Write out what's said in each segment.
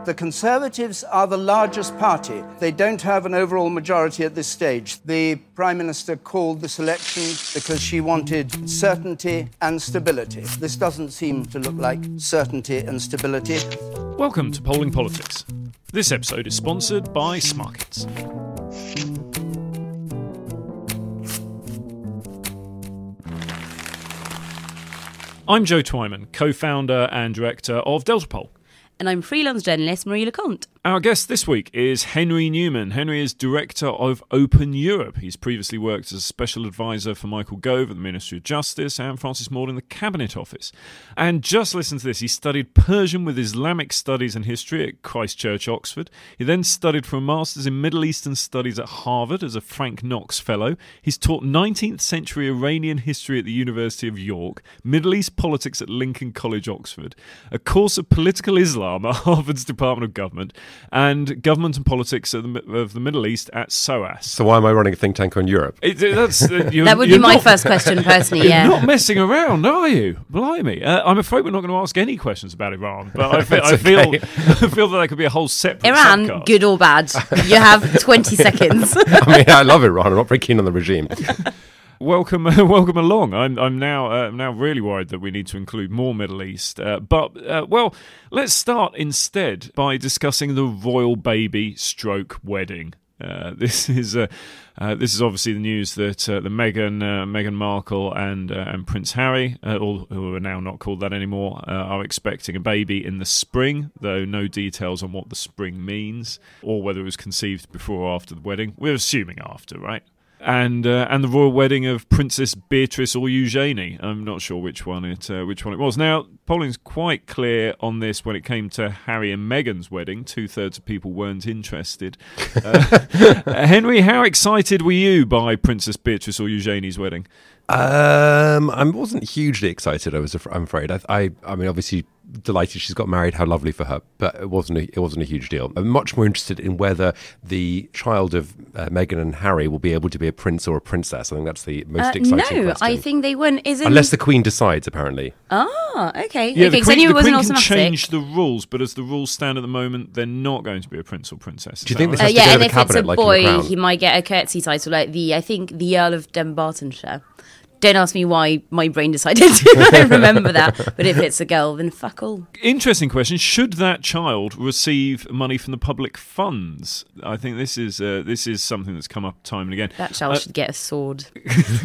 The Conservatives are the largest party. They don't have an overall majority at this stage. The Prime Minister called this election because she wanted certainty and stability. This doesn't seem to look like certainty and stability. Welcome to Polling Politics. This episode is sponsored by Smarkets. I'm Joe Twyman, co-founder and director of Delta Poll. And I'm freelance journalist Marie Lecomte. Our guest this week is Henry Newman. Henry is director of Open Europe. He's previously worked as a special advisor for Michael Gove at the Ministry of Justice and Francis Maude in the Cabinet Office. And just listen to this. He studied Persian with Islamic Studies and History at Christ Church, Oxford. He then studied for a Master's in Middle Eastern Studies at Harvard as a Frank Knox Fellow. He's taught 19th century Iranian history at the University of York, Middle East politics at Lincoln College, Oxford, a course of political Islam at Harvard's Department of Government, and government and politics of the Middle East at SOAS. So why am I running a think tank on Europe? That would be my first question, personally, yeah. You're not messing around, are you? Blimey. I'm afraid we're not going to ask any questions about Iran, but I feel that there could be a whole separate Iran, subcast. Good or bad? You have 20 seconds. I mean, I love Iran. I'm not very keen on the regime. Welcome along. I'm now really worried that we need to include more Middle East. But let's start instead by discussing the royal baby stroke wedding. This is obviously the news that the Meghan Markle and Prince Harry, who are now not called that anymore, are expecting a baby in the spring, though no details on what the spring means or whether it was conceived before or after the wedding. We're assuming after, right? And the royal wedding of Princess Beatrice or Eugenie. I'm not sure which one it was. Now, polling's quite clear on this when it came to Harry and Meghan's wedding. 2/3 of people weren't interested. Henry, how excited were you by Princess Beatrice or Eugenie's wedding? I wasn't hugely excited. I'm afraid. I mean, obviously delighted she's got married. How lovely for her! But it wasn't a huge deal. I'm much more interested in whether the child of Meghan and Harry will be able to be a prince or a princess. I think that's the most exciting question. No, I think they wouldn't. Unless the Queen decides, apparently. Ah, okay. Yeah, okay, the Queen can automatic. change the rules, but as the rules stand at the moment, they're not going to be a prince or princess. Do you think this right? has to go to and the if cabinet, it's a like boy, in The Crown? he might get a curtsy title, like I think the Earl of Dunbartonshire. Don't ask me why my brain decided to remember that. But if it's a girl, then fuck all. Interesting question. Should that child receive money from the public funds? I think this is something that's come up time and again. That child should get a sword.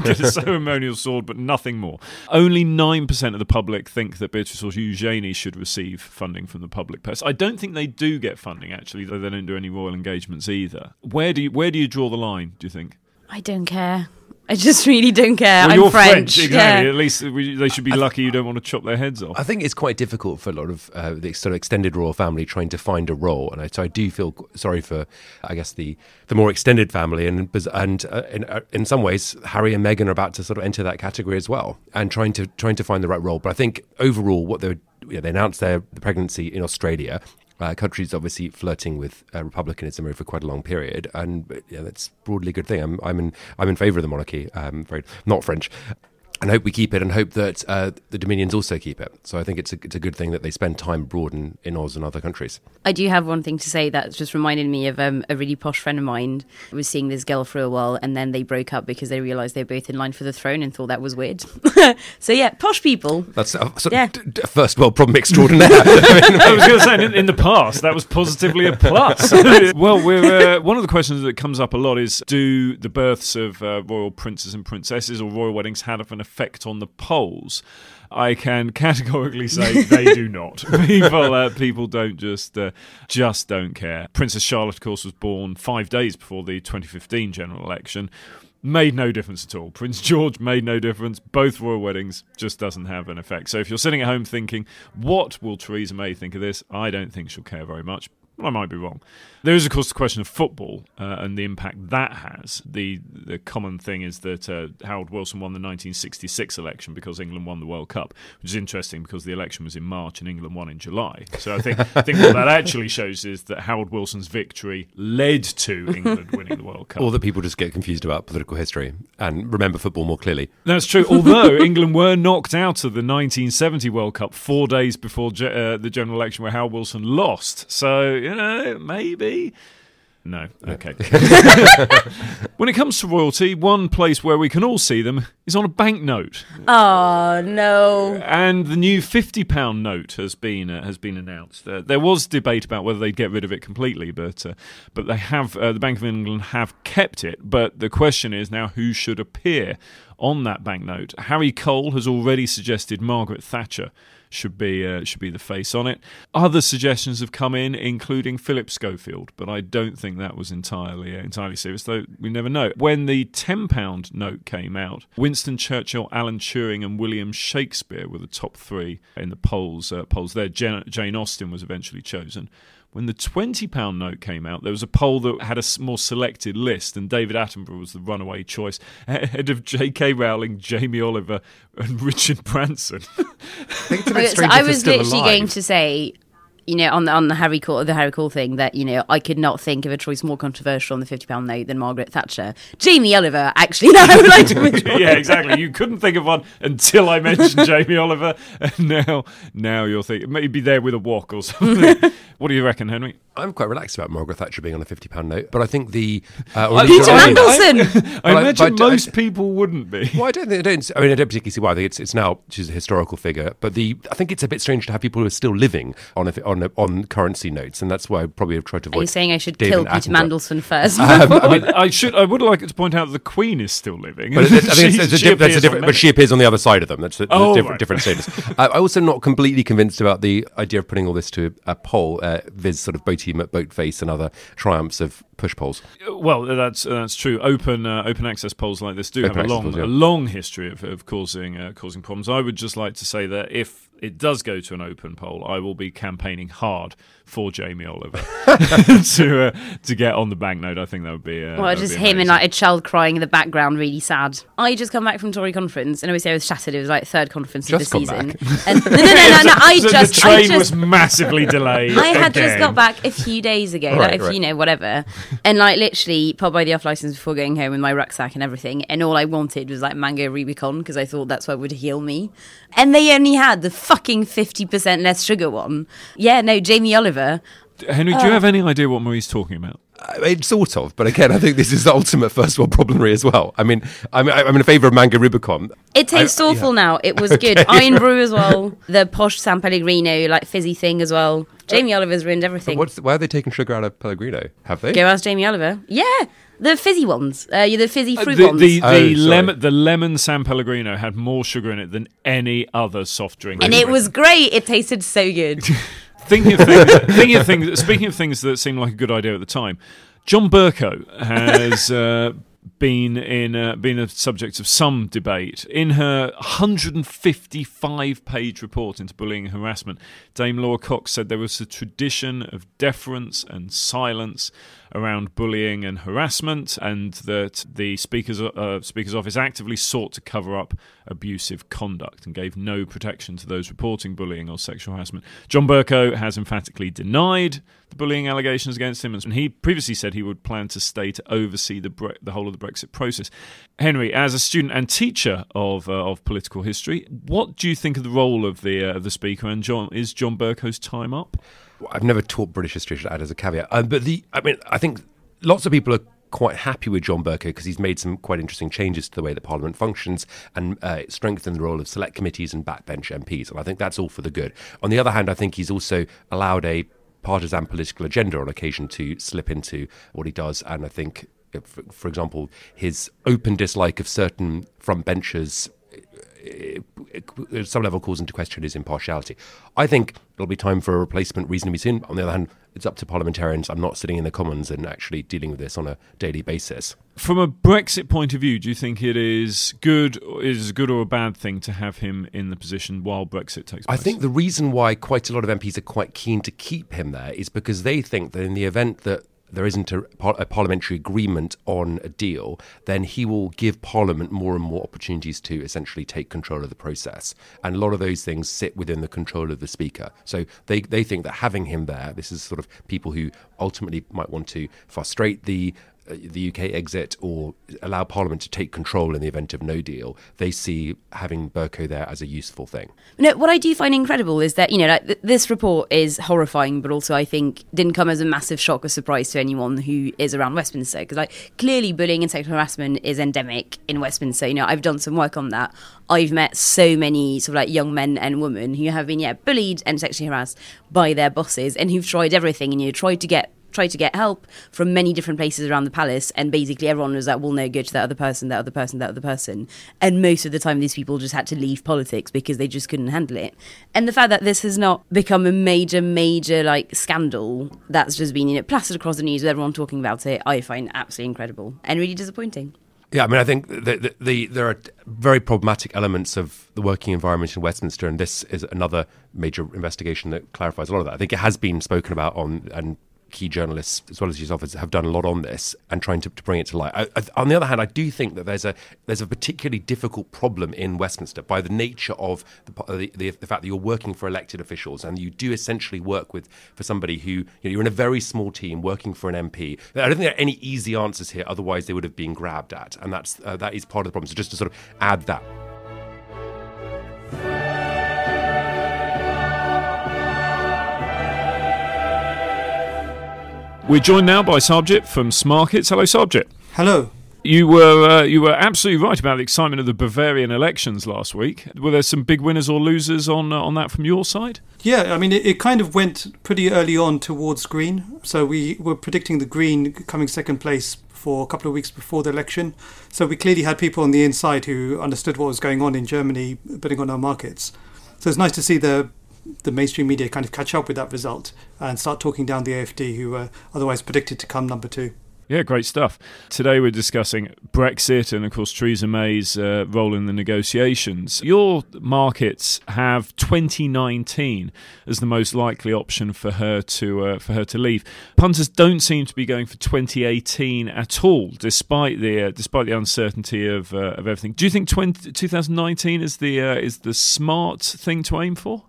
Get a ceremonial sword, but nothing more. Only 9% of the public think that Beatrice or Eugenie should receive funding from the public purse. I don't think they do get funding, actually, though they don't do any royal engagements either. Where do you draw the line, do you think? I don't care. I just really don't care. Well, I'm you're French. Exactly. Yeah. At least they should be lucky you don't want to chop their heads off. I think it's quite difficult for a lot of the sort of extended royal family trying to find a role, and so I do feel sorry for, I guess, the more extended family, and in some ways, Harry and Meghan are about to sort of enter that category as well, and trying to find the right role. But I think overall, what they announced the pregnancy in Australia. Country's obviously flirting with republicanism over quite a long period, and that's broadly a good thing. I'm in favour of the monarchy. Very not French, and hope we keep it, and hope that the Dominions also keep it. So I think it's a good thing that they spend time abroad in Oz and other countries. I do have one thing to say that just reminded me of a really posh friend of mine who was seeing this girl for a while, and then they broke up because they realised they were both in line for the throne and thought that was weird. So yeah, posh people. That's first world problem extraordinaire. I was going to say, in the past, that was positively a plus. Well, one of the questions that comes up a lot is, do the births of royal princes and princesses or royal weddings have an effect on the polls? I can categorically say they do not. People don't just don't care. Princess Charlotte, of course, was born 5 days before the 2015 general election. Made no difference at all. Prince George made no difference. Both royal weddings just doesn't have an effect. So if you're sitting at home thinking, what will Theresa May think of this? I don't think she'll care very much. Well, I might be wrong. There is, of course, the question of football and the impact that has. The common thing is that Harold Wilson won the 1966 election because England won the World Cup, which is interesting because the election was in March and England won in July. So I think what that actually shows is that Harold Wilson's victory led to England winning the World Cup. Or that people just get confused about political history and remember football more clearly. That's true, although England were knocked out of the 1970 World Cup 4 days before the general election where Harold Wilson lost. So, maybe. No, okay. When it comes to royalty, one place where we can all see them is on a banknote. Oh, no. And the new £50 note has been announced. There was debate about whether they'd get rid of it completely, but they have. The Bank of England have kept it. But the question is now who should appear on that banknote. Harry Cole has already suggested Margaret Thatcher should be the face on it. Other suggestions have come in, including Philip Schofield, but I don't think that was entirely serious, though we never know. When the £10 note came out, Winston Churchill, Alan Turing and William Shakespeare were the top three in the polls there. Jane Austen was eventually chosen. When the £20 note came out, there was a poll that had a more selected list, and David Attenborough was the runaway choice, ahead of J.K. Rowling, Jamie Oliver, and Richard Branson. I think it's a bit strange I was still literally alive. going to say, on the Harry Cole thing, that I could not think of a choice more controversial on the £50 note than Margaret Thatcher. Jamie Oliver, actually, no, I would like to withdraw. Yeah, exactly. You couldn't think of one until I mentioned Jamie Oliver, and now you're thinking maybe there with a wok or something. What do you reckon, Henry? I'm quite relaxed about Margaret Thatcher being on a £50 note, but I think the Peter Mandelson. I imagine most people wouldn't be. Well, I don't particularly see why. I think it's now she's a historical figure, but I think it's a bit strange to have people who are still living on currency notes, and that's why I probably have tried to avoid. Are you saying I should David kill Peter Attenborough. Mandelson first? I would like to point out that the Queen is still living. But that's a different. But she appears on the other side of them. That's different status. I'm also not completely convinced about the idea of putting all this to a poll, viz. Sort of Boatface and other triumphs of push polls. Well, that's true. Open access polls like this do have a long history of causing problems. I would just like to say that if it does go to an open poll, I will be campaigning hard for Jamie Oliver to get on the banknote. I think that would be just him and like a child crying in the background, really sad. I just come back from Tory conference, and obviously I was shattered. It was like third conference of the season. And, no. The train was massively delayed. I had just got back a few days ago, whatever, and like literally popped by the off license before going home with my rucksack and everything, and all I wanted was like mango Rubicon because I thought that's what would heal me, and they only had the fucking 50% less sugar one. Yeah, no, Jamie Oliver. Henry, do you have any idea what Marie's talking about? Sort of, but again, I think this is the ultimate first world problemry as well. I mean, I'm in favour of mango Rubicon. It tastes awful now. It was good. Iron Brew as well. The posh San Pellegrino, like fizzy thing as well. Jamie Oliver's ruined everything. Why are they taking sugar out of Pellegrino? Have they? Go ask Jamie Oliver. Yeah. The fizzy ones, the fizzy fruit ones. The lemon San Pellegrino had more sugar in it than any other soft drink. And it was great. It tasted so good. Speaking of things that seemed like a good idea at the time, John Bercow has been a subject of some debate. In her 155-page report into bullying and harassment, Dame Laura Cox said there was a tradition of deference and silence around bullying and harassment, and that the Speaker's Office actively sought to cover up abusive conduct and gave no protection to those reporting bullying or sexual harassment. John Bercow has emphatically denied the bullying allegations against him, and he previously said he would plan to stay to oversee the whole of the Brexit process. Henry, as a student and teacher of political history, what do you think of the role of the Speaker, and is John Bercow's time up? I've never taught British history, I should add as a caveat. I think lots of people are quite happy with John Bercow because he's made some quite interesting changes to the way that Parliament functions and strengthened the role of select committees and backbench MPs. And I think that's all for the good. On the other hand, I think he's also allowed a partisan political agenda on occasion to slip into what he does. And I think, for example, his open dislike of certain front benchers at some level calls into question his impartiality. I think it'll be time for a replacement reasonably soon. On the other hand, it's up to parliamentarians. I'm not sitting in the Commons and actually dealing with this on a daily basis. From a Brexit point of view, do you think it is good or a bad thing to have him in the position while Brexit takes place? I think the reason why quite a lot of MPs are quite keen to keep him there is because they think that in the event that there isn't a parliamentary agreement on a deal, then he will give Parliament more and more opportunities to essentially take control of the process. And a lot of those things sit within the control of the Speaker. So they think that having him there, this is sort of people who ultimately might want to frustrate the UK exit or allow Parliament to take control in the event of no deal. They see having Bercow there as a useful thing. No, what I do find incredible is that, this report is horrifying, but also I think didn't come as a massive shock or surprise to anyone who is around Westminster. Because clearly bullying and sexual harassment is endemic in Westminster. I've done some work on that. I've met so many sort of young men and women who have been bullied and sexually harassed by their bosses and who've tried everything and tried to get help from many different places around the palace, and basically everyone was like, well, no, go to that other person. And most of the time these people just had to leave politics because they just couldn't handle it. And the fact that this has not become a major scandal that's just been plastered across the news with everyone talking about it, I find absolutely incredible and really disappointing. Yeah, I mean, I think there are very problematic elements of the working environment in Westminster, and this is another major investigation that clarifies a lot of that. I think it has been spoken about and key journalists, as well as yourself, have done a lot on this and trying to bring it to light. On the other hand, I do think that there's a particularly difficult problem in Westminster by the nature of the fact that you're working for elected officials and you do essentially work for somebody who, you're in a very small team working for an MP. I don't think there are any easy answers here, otherwise they would have been grabbed at, and that is part of the problem. So just to sort of add that. We're joined now by Sarbjit from Smarkets. Hello, Sarbjit. Hello. You were absolutely right about the excitement of the Bavarian elections last week. Were there some big winners or losers on that from your side? Yeah, I mean, it kind of went pretty early on towards Green. So we were predicting the Green coming second place for a couple of weeks before the election. So we clearly had people on the inside who understood what was going on in Germany, bidding on our markets. So it's nice to see the mainstream media kind of catch up with that result and start talking down the AfD, who were otherwise predicted to come number 2. Yeah, great stuff. Today we're discussing Brexit and, of course, Theresa May's role in the negotiations. Your markets have 2019 as the most likely option for her to leave. Punters don't seem to be going for 2018 at all, despite the uncertainty of everything. Do you think 2019 is the smart thing to aim for?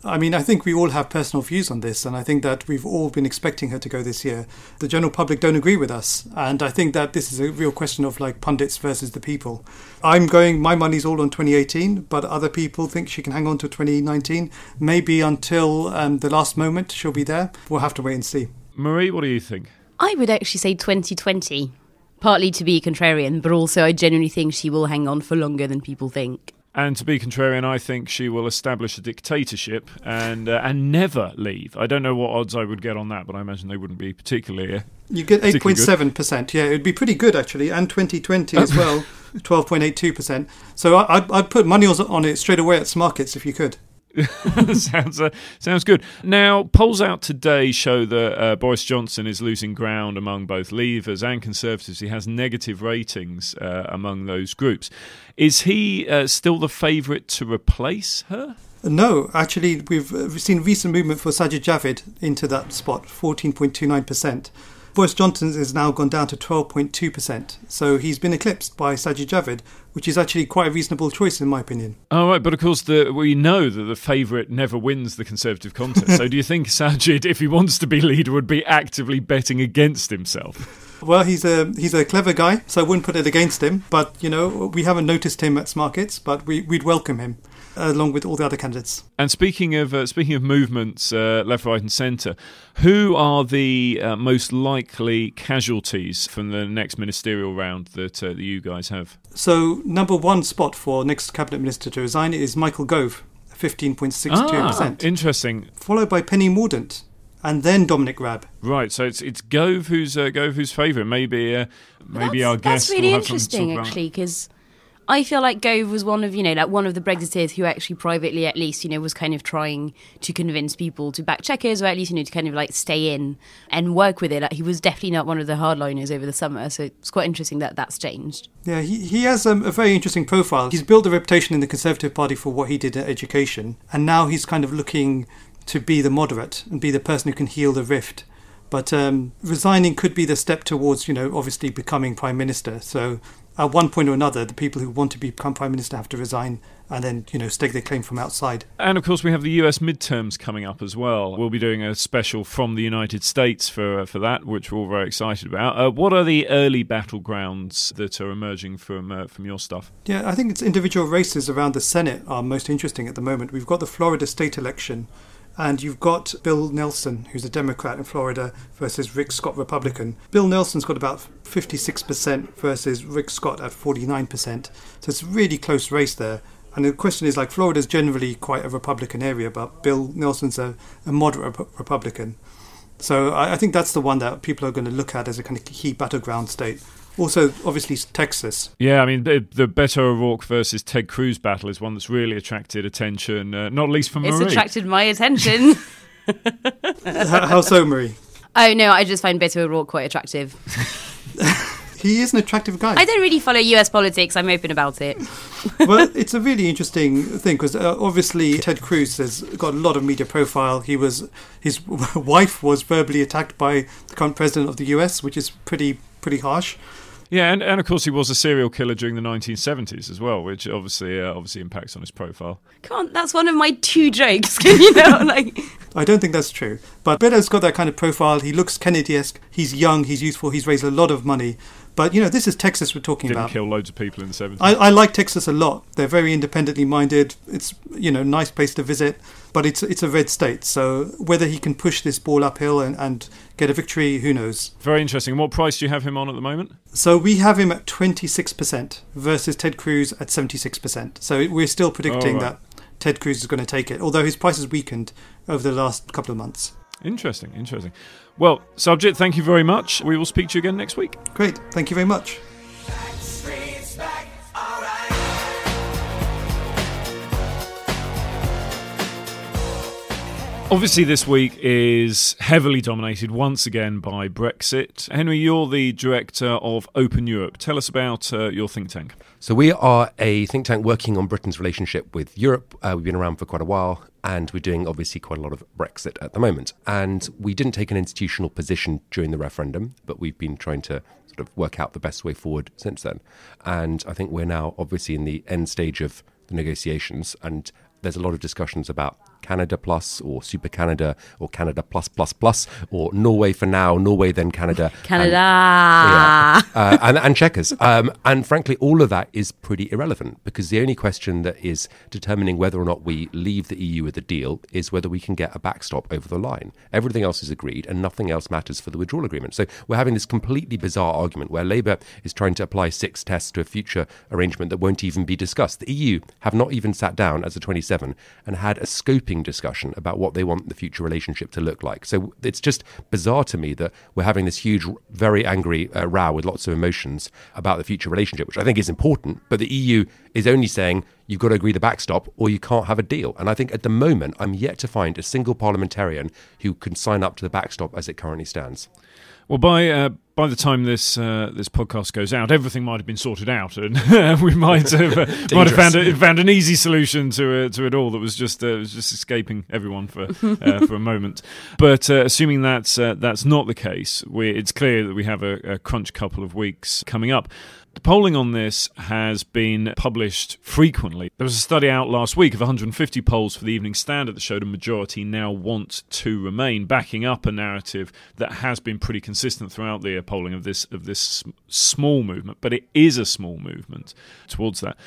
I mean, I think we all have personal views on this, and I think that we've all been expecting her to go this year. The general public don't agree with us, and I think that this is a real question of pundits versus the people. My money's all on 2018, but other people think she can hang on to 2019. Maybe until the last moment she'll be there. We'll have to wait and see. Marie, what do you think? I would actually say 2020, partly to be contrarian, but also I genuinely think she will hang on for longer than people think. And to be contrarian, I think she will establish a dictatorship and never leave. I don't know what odds I would get on that, but I imagine they wouldn't be particularly You get 8.7%. Yeah, it would be pretty good, actually. And 2020 as well, 12.82%. So I'd put money on it straight away at Smarkets if you could. Sounds good. Now, polls out today show that Boris Johnson is losing ground among both Leavers and Conservatives. He has negative ratings among those groups. Is he still the favourite to replace her? No, actually, we've seen recent movement for Sajid Javid into that spot, 14.29%. Boris Johnson has now gone down to 12.2%. So he's been eclipsed by Sajid Javid, which is actually quite a reasonable choice in my opinion. Oh, right, but of course we know that the favourite never wins the Conservative contest. So do you think Sajid, if he wants to be leader, would be actively betting against himself? Well, he's a clever guy, so I wouldn't put it against him. But, we haven't noticed him at Smarkets, but we'd welcome him, along with all the other candidates. And speaking of movements, left, right and centre, who are the most likely casualties from the next ministerial round that you guys have? So, number one spot for next Cabinet Minister to resign is Michael Gove, 15.62%. Interesting. Followed by Penny Mordaunt. And then Dominic Raab. Right, so it's Gove who's favourite. Maybe our guest. That's really interesting, actually, because I feel like Gove was one of the Brexiteers who actually privately, at least, was kind of trying to convince people to back Chequers, or at least, to kind of like stay in and work with it. Like, he was definitely not one of the hardliners over the summer, so it's quite interesting that that's changed. Yeah, he has a very interesting profile. He's built a reputation in the Conservative Party for what he did in education, and now he's kind of looking to be the moderate and be the person who can heal the rift. But resigning could be the step towards, obviously becoming Prime Minister. So at one point or another, the people who want to become Prime Minister have to resign and then, stake their claim from outside. And, of course, we have the US midterms coming up as well. We'll be doing a special from the United States for that, which we're all very excited about. What are the early battlegrounds that are emerging from your stuff? Yeah, I think it's individual races around the Senate are most interesting at the moment. We've got the Florida state election, and you've got Bill Nelson, who's a Democrat in Florida, versus Rick Scott, Republican. Bill Nelson's got about 56% versus Rick Scott at 49%. So it's a really close race there. And the question is, Florida's generally quite a Republican area, but Bill Nelson's a moderate Republican. So I think that's the one that people are going to look at as a kind of key battleground state. Also, obviously, Texas. Yeah, I mean, the Beto O'Rourke versus Ted Cruz battle is one that's really attracted attention, not least from Marie. It's attracted my attention. How so, Marie? Oh, no, I just find Beto O'Rourke quite attractive. He is an attractive guy. I don't really follow US politics. I'm open about it. Well, it's a really interesting thing because obviously Ted Cruz has got a lot of media profile. His wife was verbally attacked by the current president of the US, which is pretty harsh. Yeah, and of course he was a serial killer during the 1970s as well, which obviously impacts on his profile. Come on, that's one of my 2 jokes. I don't think that's true. But Beto's got that kind of profile. He looks Kennedy-esque. He's young. He's youthful. He's raised a lot of money. But, this is Texas we're talking about. Didn't kill loads of people in the 70s. I like Texas a lot. They're very independently minded. It's, nice place to visit. But it's a red state. So whether he can push this ball uphill and get a victory, who knows? Very interesting. What price do you have him on at the moment? So we have him at 26% versus Ted Cruz at 76%. So we're still predicting that Ted Cruz is going to take it, although his price has weakened over the last couple of months. Interesting. Well, Sarbjit, thank you very much. We will speak to you again next week. Great. Thank you very much. Obviously, this week is heavily dominated once again by Brexit. Henry, you're the director of Open Europe. Tell us about your think tank. So we are a think tank working on Britain's relationship with Europe. We've been around for quite a while, and we're doing obviously quite a lot of Brexit at the moment. And we didn't take an institutional position during the referendum, but we've been trying to sort of work out the best way forward since then. And I think we're now obviously in the end stage of the negotiations, and there's a lot of discussions about Canada Plus or Super Canada or Canada Plus Plus Plus or Norway for now, Norway then Canada. And Chequers. And frankly, all of that is pretty irrelevant because the only question that is determining whether or not we leave the EU with a deal is whether we can get a backstop over the line. Everything else is agreed and nothing else matters for the withdrawal agreement. So we're having this completely bizarre argument where Labour is trying to apply 6 tests to a future arrangement that won't even be discussed. The EU have not even sat down as a 27 and had a scoping discussion about what they want the future relationship to look like. So it's just bizarre to me that we're having this huge, very angry row with lots of emotions about the future relationship, which I think is important, but the EU is only saying you've got to agree the backstop or you can't have a deal. And I think at the moment, I'm yet to find a single parliamentarian who can sign up to the backstop as it currently stands. Well, by the time this podcast goes out, everything might have been sorted out, and we might have found an easy solution to it all that was just escaping everyone for a moment. But assuming that's not the case, it's clear that we have a crunch couple of weeks coming up. The polling on this has been published frequently. There was a study out last week of 150 polls for the Evening Standard that showed a majority now want to remain, backing up a narrative that has been pretty consistent throughout the polling of this small movement. But it is a small movement towards that.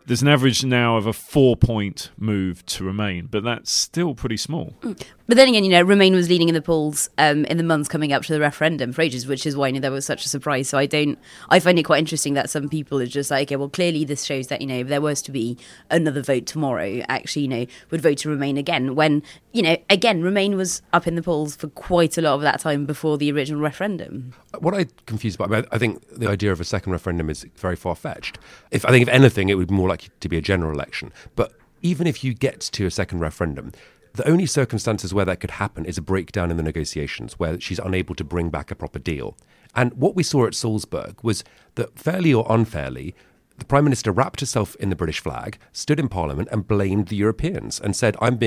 There's an average now of a 4-point move to remain, but that's still pretty small. But then again, Remain was leading in the polls in the months coming up to the referendum for ages, which is why there was such a surprise. So I find it quite interesting that some people are just like, okay, well, clearly this shows that, if there was to be another vote tomorrow, actually, would vote to Remain again. When, again, Remain was up in the polls for quite a lot of that time before the original referendum. What I'm confused about, I think the idea of a second referendum is very far-fetched. I think if anything, it would be more likely to be a general election. But even if you get to a second referendum, the only circumstances where that could happen is a breakdown in the negotiations, where she's unable to bring back a proper deal. And what we saw at Salzburg was that, fairly or unfairly, the Prime Minister wrapped herself in the British flag, stood in Parliament and blamed the Europeans and said, I'm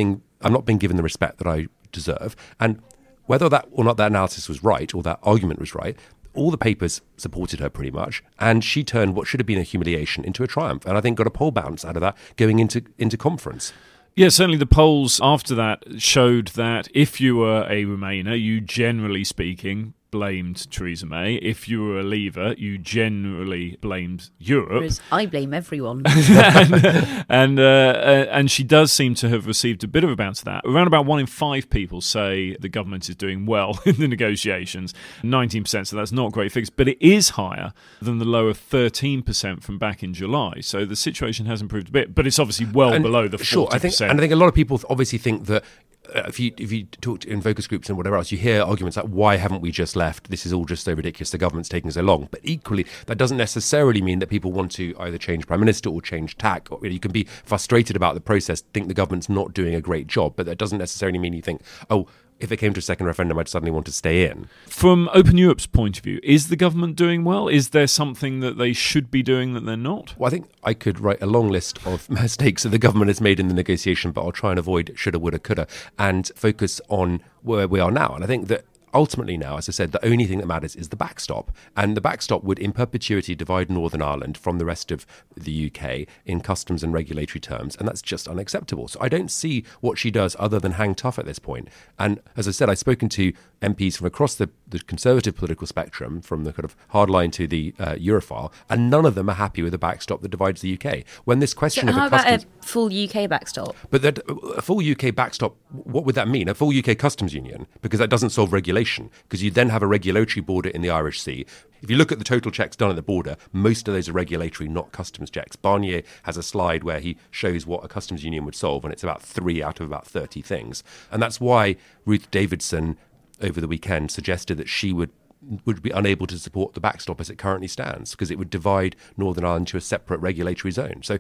not being given the respect that I deserve. And whether that or not that analysis was right, or that argument was right, all the papers supported her pretty much, and she turned what should have been a humiliation into a triumph, and I think got a poll bounce out of that going into conference. Yeah, certainly the polls after that showed that if you were a Remainer, you generally speaking blamed Theresa May. If you were a Leaver, you generally blamed Europe. Whereas I blame everyone. and she does seem to have received a bit of a bounce of that. Around about 1 in 5 people say the government is doing well in the negotiations. 19%, so that's not great figures, but it is higher than the low of 13% from back in July. So the situation has improved a bit, but it's obviously below the 40%. Sure, I think a lot of people obviously think that if you talk in focus groups and whatever else, you hear arguments like, why haven't we just left? This is all just so ridiculous. The government's taking so long. But equally, that doesn't necessarily mean that people want to either change Prime Minister or change tack. Or, you can be frustrated about the process, think the government's not doing a great job, but that doesn't necessarily mean you think, oh, if it came to a second referendum, I'd suddenly want to stay in. From Open Europe's point of view, is the government doing well? Is there something that they should be doing that they're not? Well, I think I could write a long list of mistakes that the government has made in the negotiation, but I'll try and avoid shoulda, woulda, coulda, and focus on where we are now. And I think that ultimately now, as I said, the only thing that matters is the backstop. And the backstop would in perpetuity divide Northern Ireland from the rest of the UK in customs and regulatory terms. And that's just unacceptable. So I don't see what she does other than hang tough at this point. And as I said, I've spoken to MPs from across the conservative political spectrum, from the kind of hardline to the Europhile, and none of them are happy with the backstop that divides the UK. When this question of how a customs... about a full UK backstop? But a full UK backstop, what would that mean? A full UK customs union? Because that doesn't solve regulation, because you then have a regulatory border in the Irish Sea. If you look at the total checks done at the border, most of those are regulatory, not customs checks. Barnier has a slide where he shows what a customs union would solve, and it's about 3 out of about 30 things. And that's why Ruth Davidson, over the weekend, suggested that she would be unable to support the backstop as it currently stands, because it would divide Northern Ireland to a separate regulatory zone. So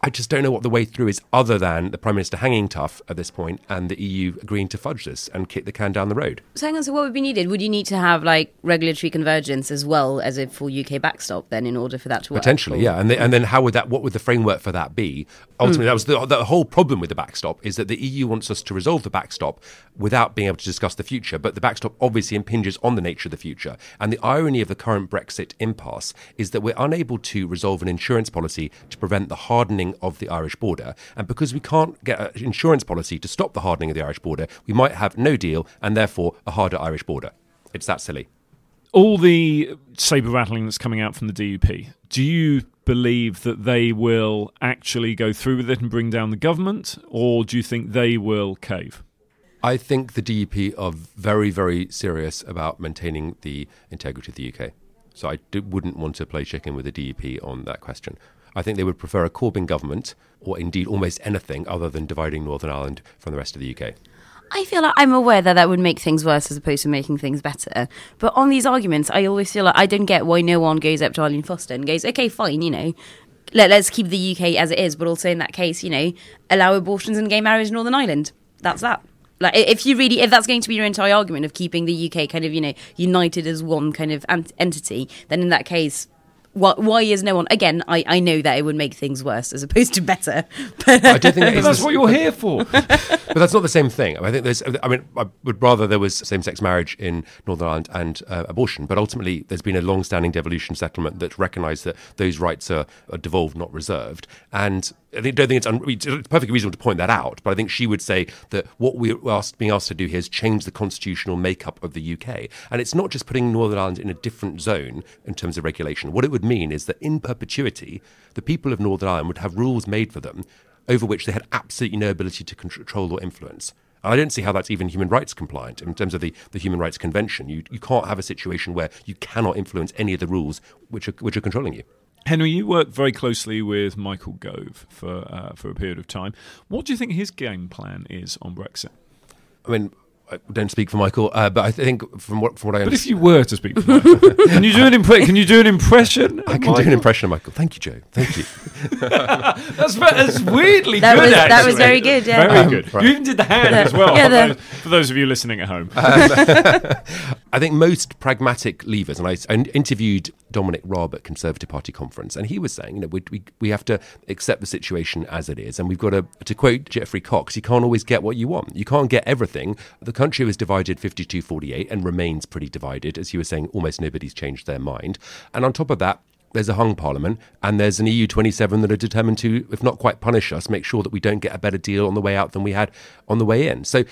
I just don't know what the way through is, other than the Prime Minister hanging tough at this point and the EU agreeing to fudge this and kick the can down the road. So hang on, so what would be needed? Would you need to have regulatory convergence as well as a full UK backstop then in order for that to work? Potentially, yeah. And then how would what would the framework for that be? Ultimately, that was the whole problem with the backstop, is that the EU wants us to resolve the backstop without being able to discuss the future. But the backstop obviously impinges on the nature of the future. And the irony of the current Brexit impasse is that we're unable to resolve an insurance policy to prevent the hardening of the Irish border. And because we can't get an insurance policy to stop the hardening of the Irish border, we might have no deal and therefore a harder Irish border. It's that silly. All the sabre rattling that's coming out from the DUP, do you believe that they will actually go through with it and bring down the government, or do you think they will cave? I think the DUP are very, very serious about maintaining the integrity of the UK. So I wouldn't want to play chicken with the DUP on that question. I think they would prefer a Corbyn government, or indeed almost anything other than dividing Northern Ireland from the rest of the UK. I feel like I'm aware that would make things worse as opposed to making things better. But on these arguments, I always feel like I don't get why no one goes up to Eileen Foster and goes, okay, fine, let's keep the UK as it is, but also in that case, allow abortions and gay marriage in Northern Ireland. That's that. If that's going to be your entire argument of keeping the UK kind of, united as one kind of entity, then in that case, why is no one? Again, I know that it would make things worse as opposed to better. But I don't think that's what you're here for. But that's not the same thing. I would rather there was same-sex marriage in Northern Ireland and abortion. But ultimately, there's been a long-standing devolution settlement that recognised that those rights are devolved, not reserved. And I don't think it's perfectly reasonable to point that out. But I think she would say that what we're being asked to do here is change the constitutional makeup of the UK. And it's not just putting Northern Ireland in a different zone in terms of regulation. What it would mean is that in perpetuity, the people of Northern Ireland would have rules made for them over which they had absolutely no ability to control or influence. And I don't see how that's even human rights compliant in terms of the Human Rights Convention. You can't have a situation where you cannot influence any of the rules which are controlling you. Henry, you worked very closely with Michael Gove for a period of time. What do you think his game plan is on Brexit? I mean, I don't speak for Michael, but I think from what I understand... But if you were to speak for Michael, can you do an impression? I can do an impression of Michael. Thank you, Joe. Thank you. That's weirdly good, actually. That was very good, yeah. Very good. Right. You even did the hand as well, for those of you listening at home. I think most pragmatic leavers, and I interviewed Dominic Raab at Conservative Party conference, and he was saying, we have to accept the situation as it is, and we've got to quote Geoffrey Cox, you can't always get what you want. You can't get everything. The country was divided 52-48 and remains pretty divided. As you were saying, almost nobody's changed their mind. And on top of that, there's a hung parliament and there's an EU27 that are determined to, if not quite punish us, make sure that we don't get a better deal on the way out than we had on the way in. So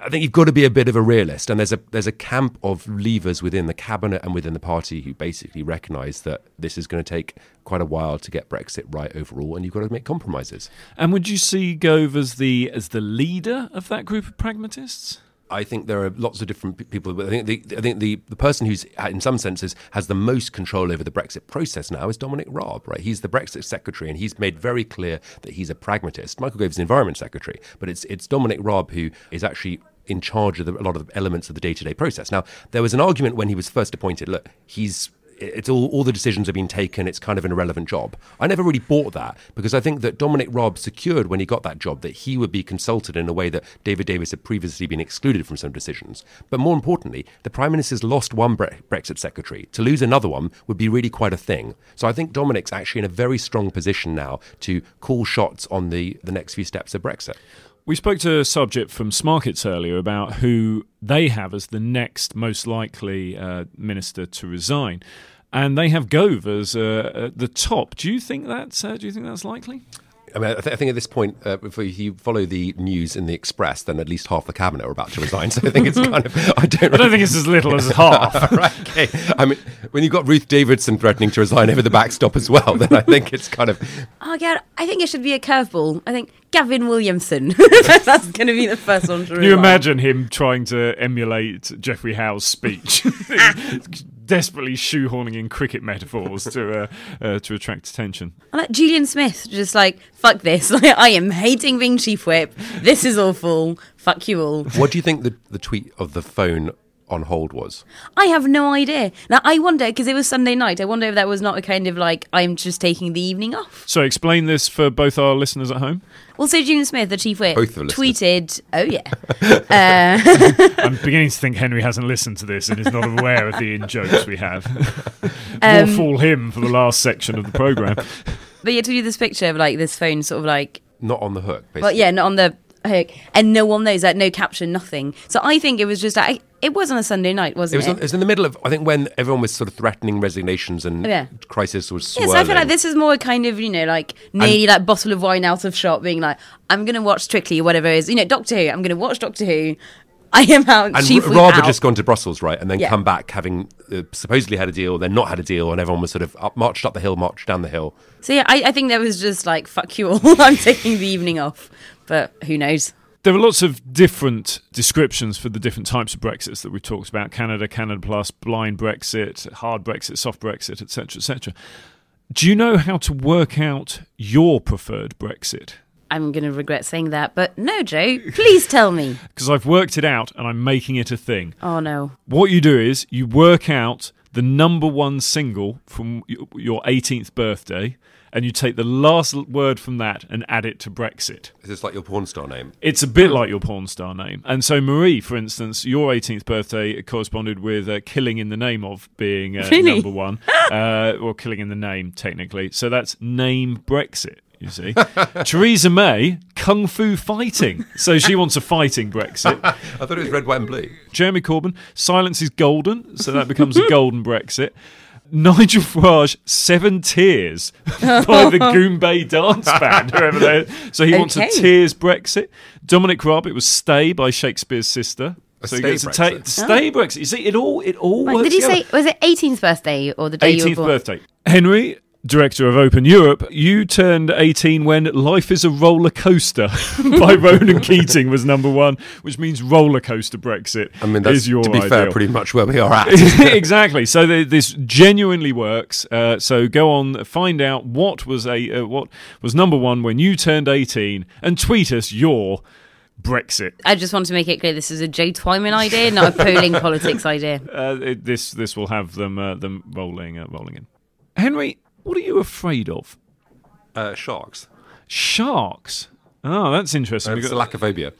I think you've got to be a bit of a realist, and there's a camp of leavers within the cabinet and within the party who basically recognise that this is going to take quite a while to get Brexit right overall, and you've got to make compromises. And would you see Gove as the leader of that group of pragmatists? I think there are lots of different people, but I think the person who's, in some senses, has the most control over the Brexit process now is Dominic Raab, right? He's the Brexit secretary, and he's made very clear that he's a pragmatist. Michael Gove is the environment secretary, but it's Dominic Raab who is actually in charge of a lot of the elements of the day-to-day process. Now, there was an argument when he was first appointed, look, it's all the decisions have been taken, it's kind of an irrelevant job. I never really bought that, because I think that Dominic Raab secured when he got that job that he would be consulted in a way that David Davis had previously been excluded from some decisions. But more importantly, the Prime Minister's lost one Brexit secretary. To lose another one would be really quite a thing. So I think Dominic's actually in a very strong position now to call shots on the next few steps of Brexit. We spoke to Sarbjit from Smarkets earlier about who they have as the next most likely minister to resign, and they have Gove as the top. Do you think that's likely? I mean, I think at this point, if you follow the news in the Express, then at least half the cabinet are about to resign. So I think it's kind of... I don't think it's as little as half. Right, okay. I mean, when you've got Ruth Davidson threatening to resign over the backstop as well, then I think it's kind of... Oh, God, I think it should be a curveball. I think Gavin Williamson. That's going to be the first one to resign. Can you imagine him trying to emulate Geoffrey Howe's speech? Desperately shoehorning in cricket metaphors to attract attention. I like Julian Smith, just like, fuck this. I am hating being chief whip. This is awful. Fuck you all. What do you think the tweet of the phone on hold was? I have no idea. Now, I wonder, because it was Sunday night, I wonder if that was not a kind of like, I'm just taking the evening off. So explain this for both our listeners at home. Well, so Julian Smith, the chief whip, tweeted... Oh, yeah. I'm beginning to think Henry hasn't listened to this and is not aware of the in-jokes we have. More fool him for the last section of the programme. But yeah, to do this picture of like this phone sort of like... Not on the hook, basically. Well, yeah, not on the hook. And no one knows that, no caption, nothing. So I think it was just... It was on a Sunday night, wasn't it? It was in the middle of, I think, when everyone was sort of threatening resignations and crisis was swirling. Yeah, so I feel like this is more kind of, like nearly like bottle of wine out of shop, being like, I'm going to watch Strictly or whatever it is. Doctor Who, I'm going to watch Doctor Who. I am out. And Rob had just gone to Brussels, right? And then come back having supposedly had a deal, then not had a deal, and everyone was sort of marched up the hill, marched down the hill. So yeah, I think that was just like, fuck you all. I'm taking the evening off. But who knows? There are lots of different descriptions for the different types of Brexits that we've talked about. Canada, Canada Plus, blind Brexit, hard Brexit, soft Brexit, etc., etc. Do you know how to work out your preferred Brexit? I'm going to regret saying that, but no, Joe, please tell me. Because I've worked it out and I'm making it a thing. Oh, no. What you do is you work out the number one single from your 18th birthday, and you take the last word from that and add it to Brexit. Is this like your porn star name? It's a bit like your porn star name. And so Marie, for instance, your 18th birthday corresponded with Killing in the Name of being really? Number one. Or Killing in the Name, technically. So that's name Brexit, you see. Theresa May, Kung Fu Fighting. So she wants a fighting Brexit. I thought it was red, white and blue. Jeremy Corbyn, Silence is Golden. So that becomes a golden Brexit. Nigel Farage, 7 Tears by the Goombay Dance Band, whoever they are. So he wants a Tears Brexit. Dominic Raab, it was Stay by Shakespeare's Sister. So he gets Stay Brexit. You see, it all works. Did he say, was it 18th birthday or the day you were born? 18th birthday. Henry, director of Open Europe, you turned 18 when Life is a Roller Coaster by Ronan Keating was number one, which means roller coaster Brexit. I mean, that's, is your to be ideal. fair, pretty much where we are at. Exactly. So this genuinely works. So go on, find out what was number one when you turned 18, and tweet us your Brexit. I just want to make it clear this is a Joe Twyman idea, not a polling politics idea. This will have them rolling in. Henry, what are you afraid of? Sharks. Sharks? Oh, that's interesting. It's a lack of phobia.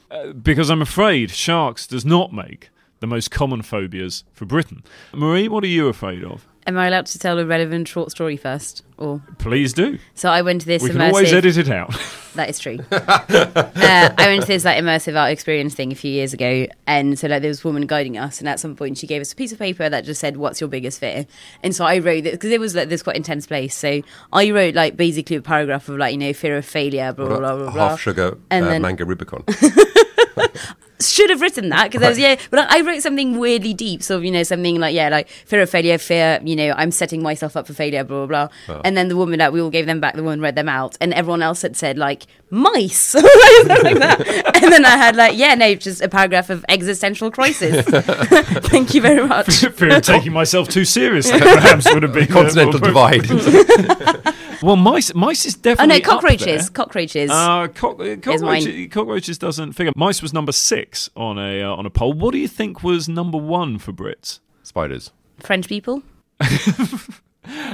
Because I'm afraid sharks does not make the most common phobias for Britain. Marie, what are you afraid of? Am I allowed to tell a relevant short story first? Or please do. So I went to this We can immersive... always edit it out. That is true. I went to this immersive art experience thing a few years ago, and so there was a woman guiding us, and at some point she gave us a piece of paper that just said, "What's your biggest fear?" And so I wrote it because it was this quite intense place. So I wrote basically a paragraph of fear of failure, blah blah blah blah. Half sugar and then mango Rubicon. Should have written that because but I wrote something weirdly deep, so something like fear of failure, I'm setting myself up for failure, blah blah blah. And then the woman that we all gave them back, the woman read them out, and everyone else had said mice, like that. And then I had just a paragraph of existential crisis. Thank you very much. Fear of taking myself too seriously, perhaps would have been continental divide. Well, mice is definitely cockroaches. Cockroaches doesn't figure. Mice was number 6 on a poll. What do you think was number 1 for Brits? Spiders. French people.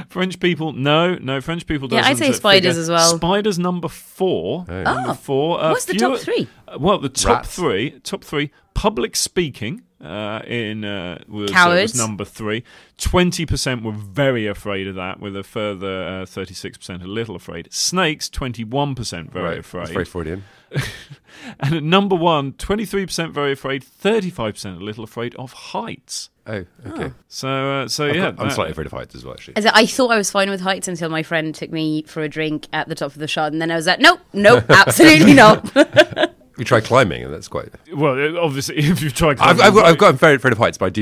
French people, no, French people doesn't. Yeah, I'd say spiders as well. Spiders number 4. Oh. Number 4. What's the top 3? Well, the top Rats. top three. Public speaking was number 3. 20% were very afraid of that, with a further 36% a little afraid. Snakes, 21% very afraid. That's very Freudian. And at number 1, 23% very afraid, 35% a little afraid of heights. Oh, okay. So yeah. I'm slightly afraid of heights as well, actually. I thought I was fine with heights until my friend took me for a drink at the top of the shard, and then I was like, nope, absolutely not. We tried climbing, and that's quite... Well, obviously, if you've tried climbing... I've got very afraid of heights, but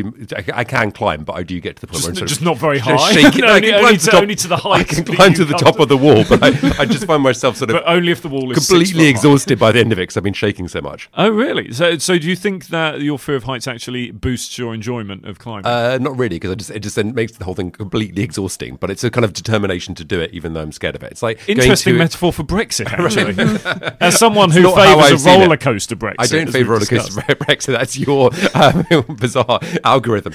I can climb, but I do get to the point where I'm just not very high. Shaking. only to the height. I can climb to the top of the wall, but I just find myself sort of... But only if the wall is completely exhausted by the end of it, because I've been shaking so much. Oh, really? So do you think that your fear of heights actually boosts your enjoyment of climbing? Not really, because it just then makes the whole thing completely exhausting, but it's a kind of determination to do it, even though I'm scared of it. It's like... Interesting metaphor for Brexit, actually. As someone who favours a roller coaster Brexit. I don't favour roller coaster Brexit. That's your bizarre algorithm.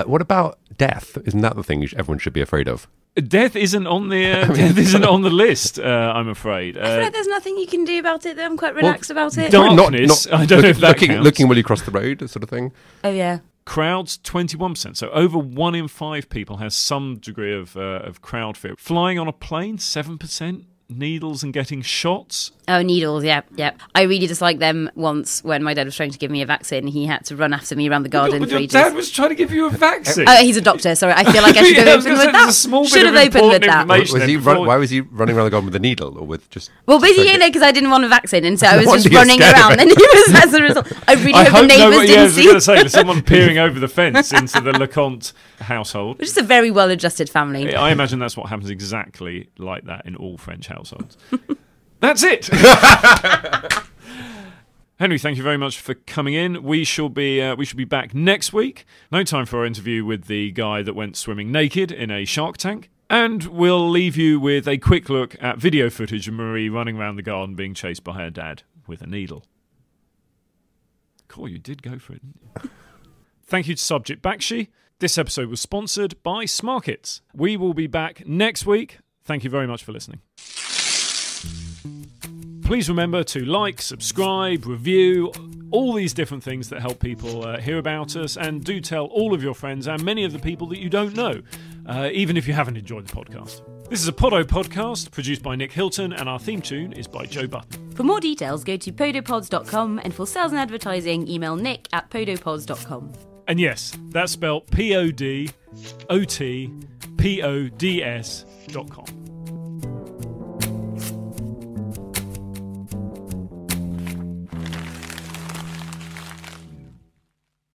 What about death? Isn't that the thing everyone should be afraid of? Death isn't on the death isn't on the list. I'm afraid. I feel like there's nothing you can do about it. I'm quite relaxed about it. Darkness. I don't know if that counts. Looking while you cross the road, sort of thing. Oh yeah. Crowds, 21%. So over 1 in 5 people has some degree of crowd fear. Flying on a plane, 7%. Needles and getting shots. Oh, needles, yeah. I really disliked them once when my dad was trying to give me a vaccine. He had to run after me around the garden for ages. Your dad was trying to give you a vaccine? Oh, he's a doctor, sorry. I feel like I should have opened with that. Should have opened with that. Why was he running around the garden with a needle or with just... Well, basically, because I didn't want a vaccine, and so I was just running around, and he was, as a result... I really hope the neighbours didn't see. I was going to say, someone peering over the fence into the LeConte household. Which is a very well-adjusted family. I imagine that's what happens exactly like that in all French households. That's it. Henry, thank you very much for coming in. We shall be back next week. No time for our interview with the guy that went swimming naked in a shark tank. And we'll leave you with a quick look at video footage of Marie running around the garden being chased by her dad with a needle. Cool, you did go for it, didn't you? Thank you to Sarbjit Bakhshi. This episode was sponsored by Smarkets. We will be back next week. Thank you very much for listening. Please remember to like, subscribe, review, all these different things that help people hear about us, and do tell all of your friends and many of the people that you don't know, even if you haven't enjoyed the podcast. This is a Poddo podcast produced by Nick Hilton, and our theme tune is by Joe Button. For more details, go to podopods.com, and for sales and advertising, email nick@podopods.com. And yes, that's spelled PODOTPODS.com.